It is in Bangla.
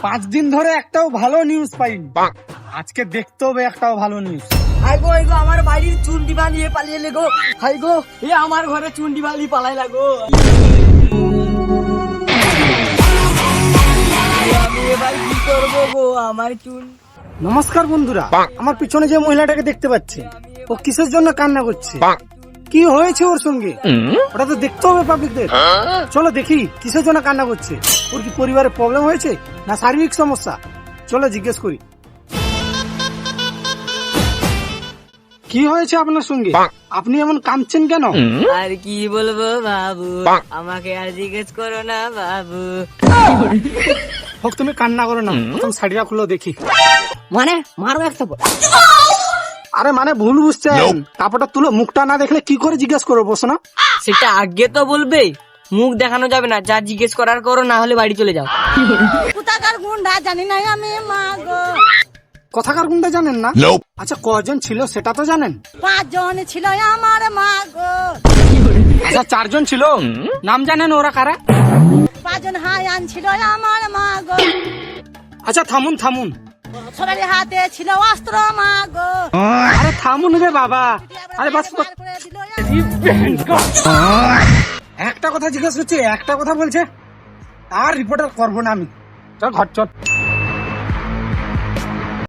5 দিন ধরে একটাও ভালো নিউজ পাইনি। আজকে দেখতে হবে একটাও ভালো নিউজ। হাই গো আমার বাড়ির চুন্ডি বানিয়ে পালিয়ে লেগো। হাই গো আমার ঘরে চুন্ডি বালি পালাই লাগো। আমি এবার কি করবো গো? আমার চুন। নমস্কার বন্ধুরা, আমার পিছনে যে মহিলাটাকে দেখতে পাচ্ছে, ও কিসের জন্য কান্না করছে? কি হয়েছে ওর সঙ্গে? ওটা তো দেখতে হবে পাবলিকদের। চলো দেখি কিসের জন্য কান্না করছে। ওর কি পরিবারে প্রবলেম হয়েছে না শারীরিক সমস্যা? চলো জিজ্ঞেস করি। কি হয়েছে আপনার সঙ্গে? আপনি এমন কাঁদছেন কেন? আর কি বলবো বাবু, আমাকে আর জিজ্ঞেস করো না বাবু। হোক, তুমি কান্না করো না, প্রথম শাড়িটা খুলো দেখি। মানে মারো একটা। আরে মানে ভুল বুঝছেন, কাপড়টা তুলো। মুখটা না দেখলে কি করে জিজ্ঞেস করবো? বসো না। সেটা আগে তো বলবে, মুখ দেখানো যাবে না। যা জিজ্ঞেস করার করো, না হলে বাড়ি চলে যাও। কোথাকার গুন্ডা জানি না আমি, মা গো। কথাকার গুন্ডা জানেন না? আচ্ছা, কজন ছিল সেটা তো জানেন? 5 জন ছিল আমার, মা গো। আচ্ছা, 4 জন ছিল। নাম জানেন ওরা কারা? 5 জন হায়ান ছিল আমার, মা গো। আচ্ছা থামুন থামুন। সবার হাতে ছিল অস্ত্র, মা গো। আরে থামুন রে বাবা। আরে বাস, মার করে দিল। একটা কথা জিজ্ঞেস করছি, একটা কথা বলছে। আর রিপোর্টার করবো না আমি। চল ঘর চল।